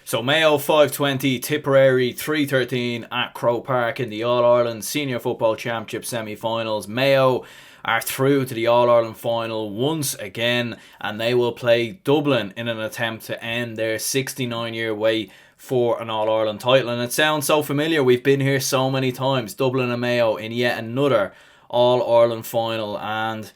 So Mayo 520, Tipperary 313 at Croke Park in the All-Ireland Senior Football Championship semi-finals. Mayo are through to the All-Ireland final once again, and they will play Dublin in an attempt to end their 69-year wait for an All-Ireland title. And it sounds so familiar, we've been here so many times, Dublin and Mayo in yet another All-Ireland final. And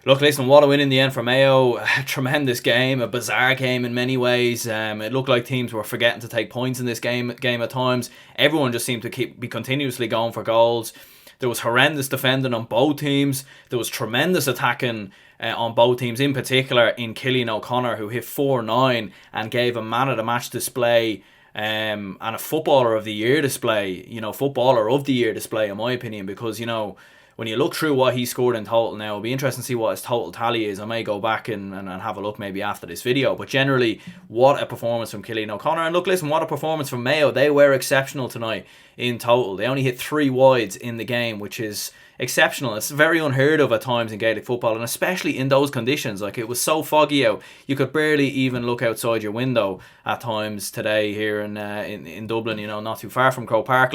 look, listen, what a win in the end for Mayo. A tremendous game, a bizarre game in many ways. It looked like teams were forgetting to take points in this game at times. Everyone just seemed to be continuously going for goals. There was horrendous defending on both teams. There was tremendous attacking on both teams, in particular in Cillian O'Connor, who hit 4-9 and gave a man-of-the-match display and a Footballer of the Year display. Footballer of the Year display, in my opinion, because, when you look through what he scored in total now, it'll be interesting to see what his total tally is. I may go back and have a look maybe after this video. But generally, what a performance from Cillian O'Connor. And look, listen, what a performance from Mayo. They were exceptional tonight in total. They only hit 3 wides in the game, which is exceptional. It's very unheard of at times in Gaelic football, and especially in those conditions. Like, it was so foggy out, you could barely even look outside your window at times today here in Dublin, not too far from Croke Park.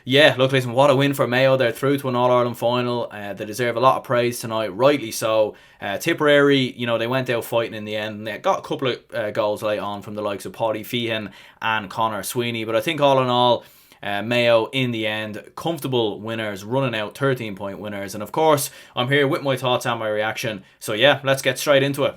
Yeah, look, listen, what a win for Mayo. They're through to an All-Ireland final. They deserve a lot of praise tonight, rightly so. Tipperary, they went out fighting in the end, and they got a couple of goals late on from the likes of Paddy Feehan and Conor Sweeney. But I think all in all, Mayo in the end, comfortable winners, running out 13-point winners. And of course, I'm here with my thoughts and my reaction. So yeah, let's get straight into it.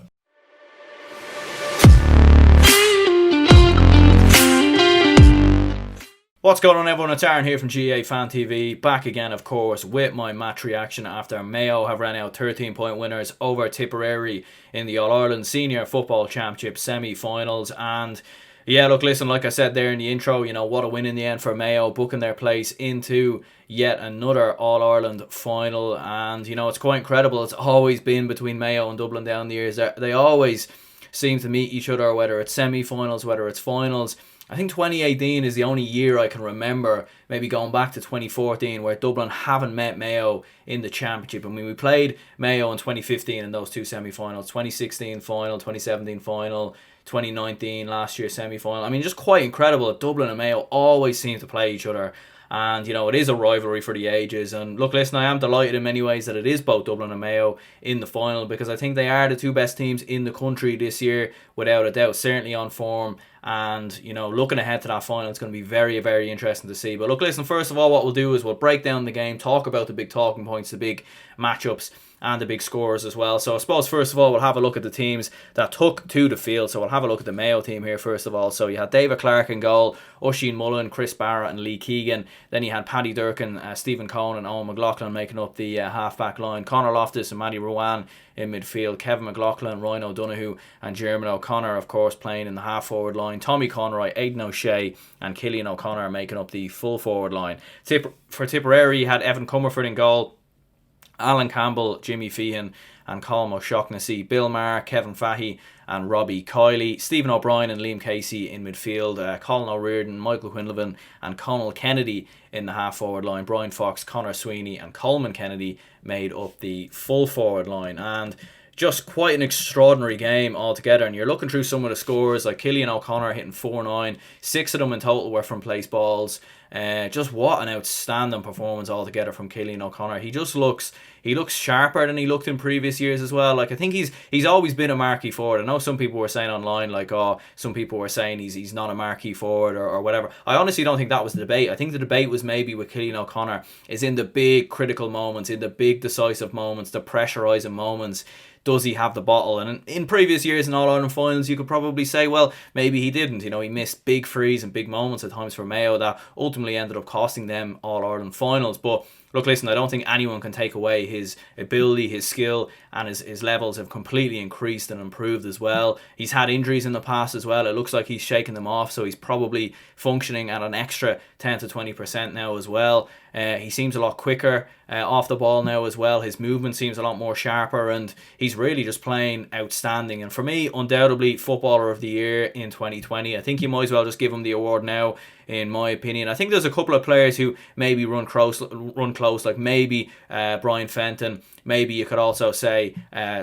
What's going on, everyone? It's Aaron here from GA Fan TV, back again of course with my match reaction after Mayo have ran out 13-point winners over Tipperary in the All-Ireland Senior Football Championship semi-finals. And yeah, look, listen, like I said there in the intro, what a win in the end for Mayo, booking their place into yet another All-Ireland final. And it's quite incredible. It's always been between Mayo and Dublin down the years. They always seem to meet each other, whether it's semi-finals, whether it's finals. I think 2018 is the only year I can remember, maybe going back to 2014, where Dublin haven't met Mayo in the championship. I mean, we played Mayo in 2015 in those two semi-finals, 2016 final, 2017 final, 2019 last year semi-final. I mean, just quite incredible that Dublin and Mayo always seem to play each other. And, it is a rivalry for the ages. And look, listen, I am delighted in many ways that it is both Dublin and Mayo in the final, because I think they are the two best teams in the country this year, without a doubt, certainly on form. And, looking ahead to that final, it's going to be very, very interesting to see. But look, listen, first of all, what we'll do is we'll break down the game, talk about the big talking points, the big matchups, and the big scores as well. So I suppose first of all, we'll have a look at the teams that took to the field. So we'll have a look at the Mayo team here first of all. So you had David Clark in goal, Oisin Mullen, Chris Barrett and Lee Keegan. Then you had Paddy Durkin, Stephen Cohen and Owen McLaughlin making up the half-back line. Conor Loftus and Matty Ruane in midfield. Kevin McLaughlin, Ryan O'Donoghue and Jeremy O'Connor, of course, playing in the half-forward line. Tommy Conroy, Aidan O'Shea and Cillian O'Connor making up the full-forward line. For Tipperary, you had Evan Comerford in goal, Alan Campbell, Jimmy Feehan and Colm O'Shaughnessy, Bill Maher, Kevin Fahey and Robbie Kiley, Stephen O'Brien and Liam Casey in midfield, Colin O'Riordan, Michael Quinlivan and Conal Kennedy in the half-forward line. Brian Fox, Conor Sweeney and Coleman Kennedy made up the full-forward line. And just quite an extraordinary game altogether. And you're looking through some of the scores, like Cillian O'Connor hitting 4-9, 6 of them in total were from place balls. Just what an outstanding performance altogether from Cillian O'Connor. He looks sharper than he looked in previous years as well. Like, I think he's always been a marquee forward. I know some people were saying online, like, some people were saying he's not a marquee forward or whatever. I honestly don't think that was the debate. I think the debate was maybe with Cillian O'Connor is in the big critical moments, in the big decisive moments, the pressurising moments. Does he have the bottle? And in previous years in All-Ireland finals, you could probably say, well, maybe he didn't. He missed big frees and big moments at times for Mayo that ultimately ended up costing them All-Ireland finals. But look, listen, I don't think anyone can take away his ability, his skill, and his levels have completely increased and improved as well. He's had injuries in the past as well. It looks like he's shaking them off, so he's probably functioning at an extra 10 to 20% now as well. He seems a lot quicker off the ball now as well. His movement seems a lot more sharper, and he's really just playing outstanding. And for me, undoubtedly Footballer of the Year in 2020. I think you might as well just give him the award now, in my opinion. I think there's a couple of players who maybe run close, like maybe Brian Fenton. Maybe you could also say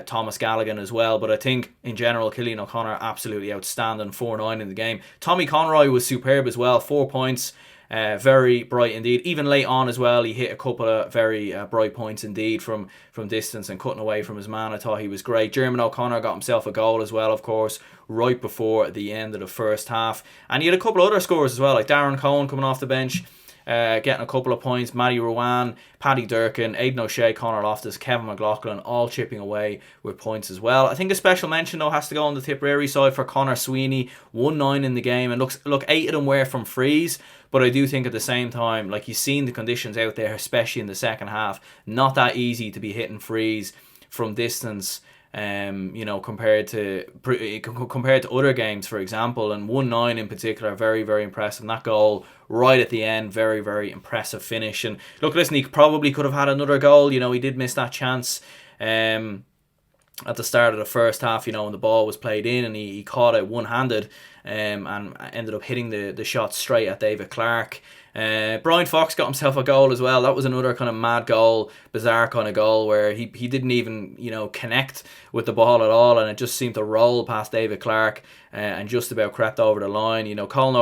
Thomas Gallagher as well. But I think in general, Cillian O'Connor absolutely outstanding, 4-9 in the game. Tommy Conroy was superb as well, 4 points. Very bright indeed. Even late on as well, he hit a couple of very bright points indeed from distance and cutting away from his man. I thought he was great. Jeremy O'Connor got himself a goal as well, of course, right before the end of the first half. And he had a couple of other scores as well, like Darren Cohen coming off the bench, getting a couple of points. Matty Rowan, Paddy Durkin, Aidan O'Shea, Conor Loftus, Kevin McLaughlin, all chipping away with points as well. I think a special mention though has to go on the Tipperary side for Conor Sweeney, 1-9 in the game, and look 8 of them were from frees. But I do think at the same time, like, you've seen the conditions out there, especially in the second half, not that easy to be hitting frees from distance. Compared to other games, for example, and 1-9 in particular, very, very impressive. And that goal right at the end, very, very impressive finish. And look, listen, he probably could have had another goal. He did miss that chance at the start of the first half, when the ball was played in, and he caught it one-handed and ended up hitting the shot straight at David Clark. Brian Fox got himself a goal as well. That was another kind of mad goal, bizarre kind of goal where he didn't even connect with the ball at all, and it just seemed to roll past David Clark and just about crept over the line. Colin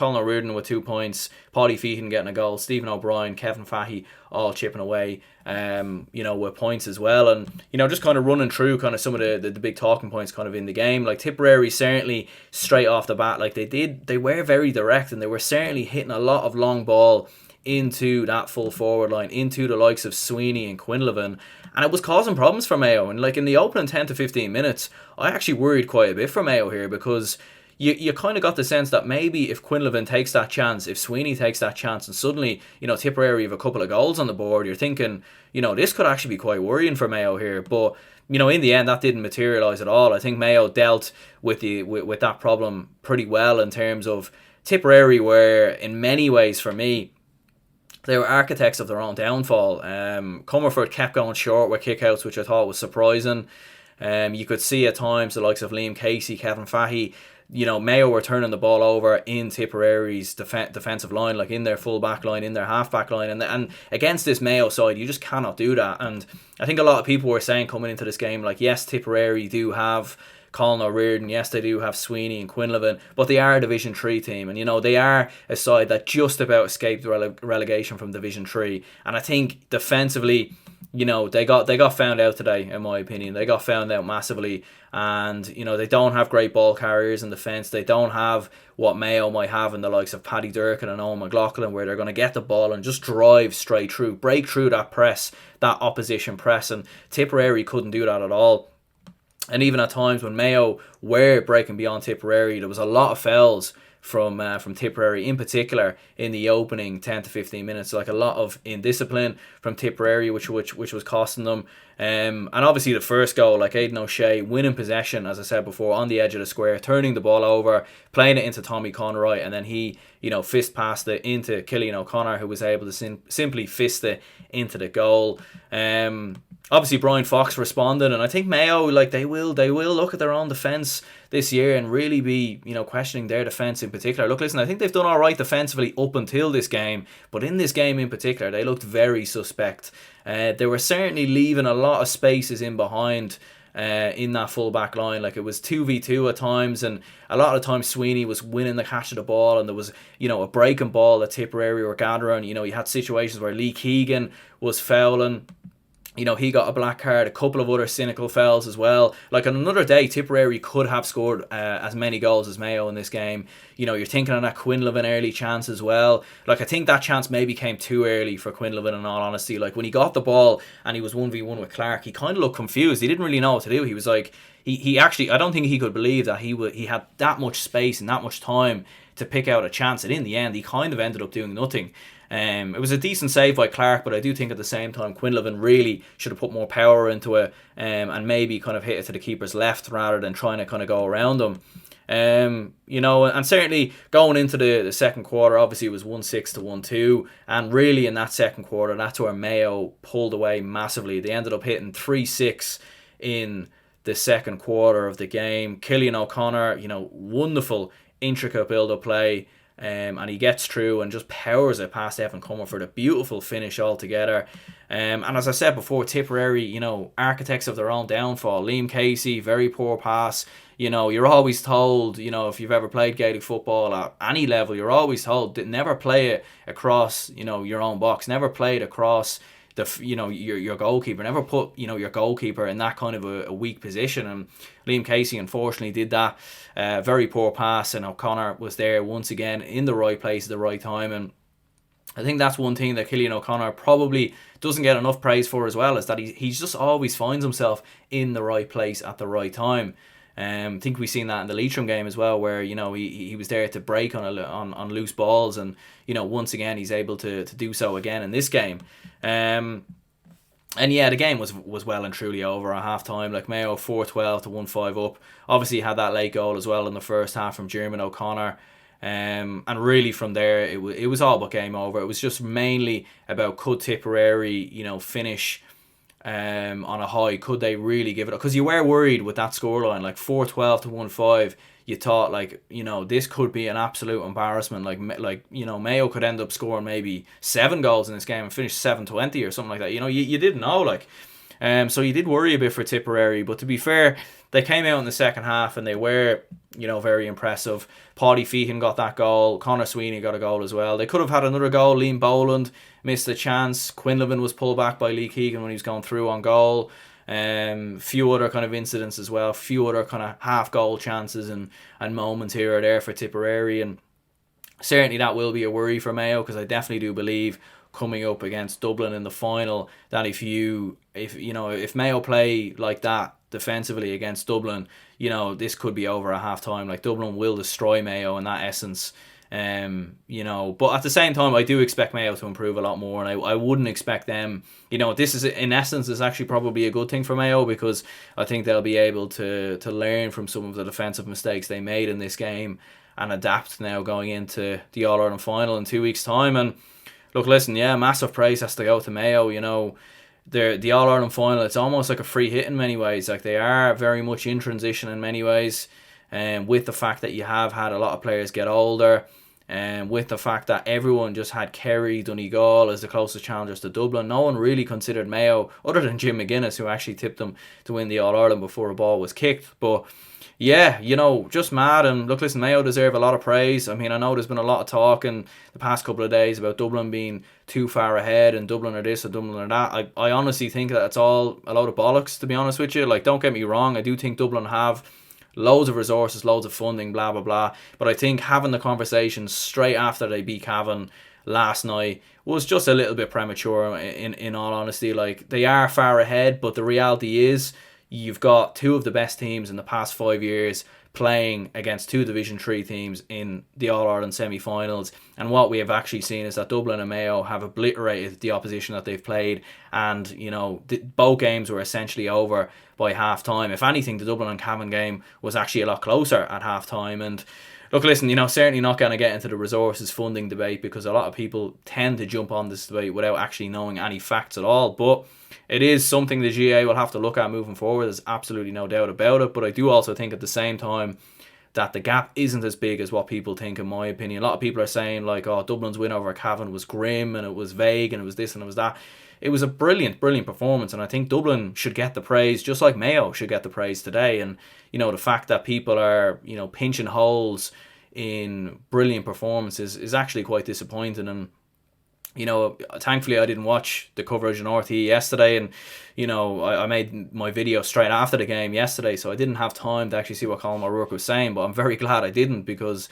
O'Riordan with 2 points, Paddy Feehan getting a goal, Stephen O'Brien, Kevin Fahey all chipping away with points as well. And just kind of running through kind of some of the big talking points kind of in the game. Like Tipperary, certainly straight off the bat, like they were very direct, and they were certainly hitting a lot of long ball into that full forward line, into the likes of Sweeney and Quinlivan, and it was causing problems for Mayo. And like in the opening 10 to 15 minutes, I actually worried quite a bit for Mayo here, because you kind of got the sense that maybe if Quinlivan takes that chance, if Sweeney takes that chance, and suddenly Tipperary have a couple of goals on the board, you're thinking this could actually be quite worrying for Mayo here. But in the end, that didn't materialise at all. I think Mayo dealt with that problem pretty well, in terms of Tipperary were, in many ways for me, they were architects of their own downfall. Comerford kept going short with kickouts, which I thought was surprising. You could see at times the likes of Liam Casey, Kevin Fahey, Mayo were turning the ball over in Tipperary's defensive line, like in their full back line, in their half back line, and against this Mayo side, you just cannot do that. And I think a lot of people were saying coming into this game, like, yes, Tipperary do have Colin O'Riordan, yes, they do have Sweeney and Quinlivan, but they are a Division 3 team, and they are a side that just about escaped relegation from Division 3. And I think defensively, they got found out today, in my opinion. They got found out massively, and they don't have great ball carriers in defence. They don't have what Mayo might have in the likes of Paddy Durkin and Owen McLaughlin, where they're going to get the ball and just drive straight through, break through that press, that opposition press, and Tipperary couldn't do that at all. And even at times when Mayo were breaking beyond Tipperary, there was a lot of fouls from Tipperary, in particular in the opening 10 to 15 minutes, like a lot of indiscipline from Tipperary, which was costing them. And obviously the first goal, like Aidan O'Shea winning possession, as I said before, on the edge of the square, turning the ball over, playing it into Tommy Conroy, and then he fist passed it into Cillian O'Connor, who was able to simply fist it into the goal. Obviously Brian Fox responded, and I think Mayo, like, they will look at their own defence this year and really be questioning their defence in particular. Look, listen, I think they've done alright defensively up until this game, but in this game in particular they looked very suspect. They were certainly leaving a lot of spaces in behind in that full back line. Like, it was 2v2 at times, and a lot of times Sweeney was winning the catch of the ball, and there was a breaking ball that Tipperary were gathering. You had situations where Lee Keegan was fouling. He got a black card, a couple of other cynical fouls as well. Like, on another day, Tipperary could have scored as many goals as Mayo in this game. You're thinking of that Quinlivan early chance as well. Like, I think that chance maybe came too early for Quinlivan, in all honesty. Like, when he got the ball and he was 1v1 with Clark, he kind of looked confused. He didn't really know what to do. He was like, he actually, I don't think he could believe that he had that much space and that much time to pick out a chance. And in the end, he kind of ended up doing nothing. It was a decent save by Clark, but I do think at the same time Quinlivan really should have put more power into it, and maybe kind of hit it to the keeper's left rather than trying to kind of go around him. And certainly going into the second quarter, obviously it was 1-6 to 1-2, and really in that second quarter, that's where Mayo pulled away massively. They ended up hitting 3-6 in the second quarter of the game. Cillian O'Connor, wonderful, intricate build-up play, and he gets through and just powers it past Evan Comerford. A beautiful finish altogether. And as I said before, Tipperary, architects of their own downfall. Liam Casey, very poor pass. You're always told, if you've ever played Gaelic football at any level, you're always told that never play it across, your own box. Never play it across your goalkeeper. Never put your goalkeeper in that kind of a weak position. And Liam Casey unfortunately did that. Very poor pass, and O'Connor was there once again in the right place at the right time. And I think that's one thing that Cillian O'Connor probably doesn't get enough praise for as well, is that he just always finds himself in the right place at the right time. I think we've seen that in the Leitrim game as well, where he was there to break on loose balls, and once again he's able to do so again in this game. And yeah, the game was well and truly over at half time. Like Mayo 4-12 to 1-5 up. Obviously had that late goal as well in the first half from Jeremy O'Connor. And really from there it was all but game over. It was just mainly about, could Tipperary finish on a high? Could they really give it up? Because you were worried with that scoreline, like 4-12 to 1-5. You thought, like, this could be an absolute embarrassment. Like Mayo could end up scoring maybe 7 goals in this game and finish 7-20 or something like that. You didn't know, like. So you did worry a bit for Tipperary, but to be fair, they came out in the second half and they were, very impressive. Paddy Feehan got that goal. Conor Sweeney got a goal as well. They could have had another goal. Liam Boland missed a chance. Quinlivan was pulled back by Lee Keegan when he was going through on goal. Few other kind of incidents as well. Few other kind of half goal chances and moments here or there for Tipperary. And certainly that will be a worry for Mayo, because I definitely do believe coming up against Dublin in the final that if Mayo play like that defensively against Dublin, this could be over at half time. Like, Dublin will destroy Mayo in that essence. But at the same time, I do expect Mayo to improve a lot more, and I wouldn't expect them, this is, in essence, is actually probably a good thing for Mayo, because I think they'll be able to learn from some of the defensive mistakes they made in this game and adapt now going into the All-Ireland final in 2 weeks' time. And look, listen, yeah, massive praise has to go to Mayo. The All-Ireland final, it's almost like a free hit in many ways. Like, they are very much in transition in many ways, and with the fact that you have had a lot of players get older, and with the fact that everyone just had Kerry, Donegal as the closest challengers to Dublin. No one really considered Mayo, other than Jim McGuinness, who actually tipped them to win the All-Ireland before a ball was kicked. But yeah, just mad. And look, listen, Mayo deserve a lot of praise. I mean, I know there's been a lot of talk in the past couple of days about Dublin being too far ahead, and Dublin are this or Dublin are that. I honestly think that it's all a load of bollocks, to be honest with you. Like, don't get me wrong, I do think Dublin have loads of resources, loads of funding, blah blah blah, but I think having the conversation straight after they beat Cavan last night was just a little bit premature, in all honesty. Like, they are far ahead, but the reality is you've got two of the best teams in the past 5 years playing against two Division 3 teams in the All-Ireland semi-finals, and what we have actually seen is that Dublin and Mayo have obliterated the opposition that they've played, and both games were essentially over by half time. If anything, the Dublin and Cavan game was actually a lot closer at half time. And look, listen, certainly not going to get into the resources funding debate, because a lot of people tend to jump on this debate without actually knowing any facts at all. But it is something the GA will have to look at moving forward. There's absolutely no doubt about it. But I do also think at the same time that the gap isn't as big as what people think, in my opinion. A lot of people are saying, like, oh, Dublin's win over Cavan was grim and it was vague and it was this and it was that. It was a brilliant performance, and I think Dublin should get the praise, just like Mayo should get the praise today. And the fact that people are pinching holes in brilliant performances is actually quite disappointing. And thankfully I didn't watch the coverage on RTE yesterday, and I made my video straight after the game yesterday, so I didn't have time to actually see what Colin O'Rourke was saying. But I'm very glad I didn't, because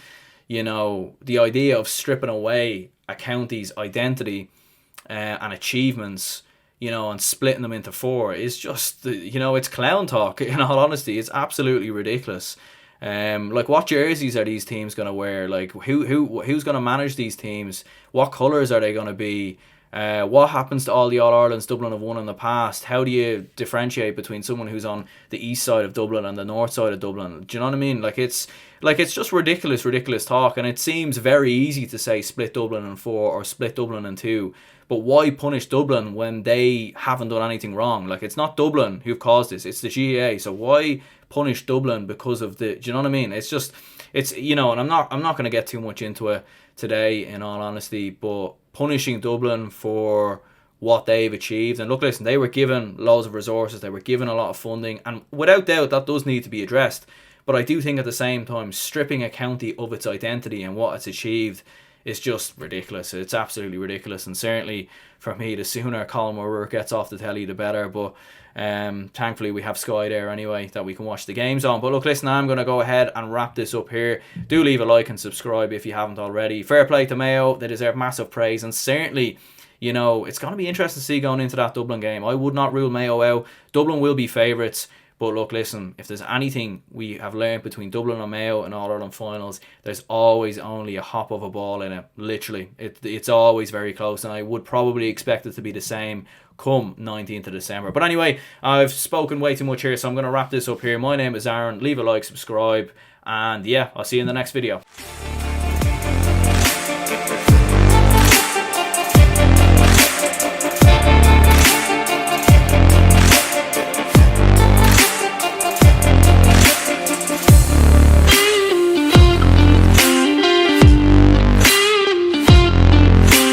the idea of stripping away a county's identity and achievements, and splitting them into four is just, it's clown talk. In all honesty, it's absolutely ridiculous. Like, what jerseys are these teams going to wear? Like, who's going to manage these teams? What colours are they going to be? What happens to all the All-Irelands Dublin have won in the past? How do you differentiate between someone who's on the east side of Dublin and the north side of Dublin? Do you know what I mean? It's just ridiculous talk, and it seems very easy to say split Dublin in four or split Dublin in two. But why punish Dublin when they haven't done anything wrong? Like, it's not Dublin who've caused this, it's the GAA. So why punish Dublin because of the, do you know what I mean? It's just, it's, and I'm not going to get too much into it today, in all honesty, but punishing Dublin for what they've achieved. And look, listen, they were given loads of resources, they were given a lot of funding, and without doubt that does need to be addressed. But I do think at the same time, stripping a county of its identity and what it's achieved is just ridiculous. It's absolutely ridiculous. And certainly for me, the sooner Colin O'Rourke gets off the telly, the better. But thankfully we have Sky there anyway that we can watch the games on. But look, listen, I'm going to go ahead and wrap this up here. Do leave a like and subscribe if you haven't already. Fair play to Mayo. They deserve massive praise. And certainly, it's going to be interesting to see going into that Dublin game. I would not rule Mayo out. Dublin will be favourites. But look, listen, if there's anything we have learned between Dublin and Mayo in All-Ireland finals, there's always only a hop of a ball in it. Literally. It's always very close, and I would probably expect it to be the same come 19th of December. But anyway, I've spoken way too much here, so I'm going to wrap this up here. My name is Aaron. Leave a like, subscribe, and yeah, I'll see you in the next video.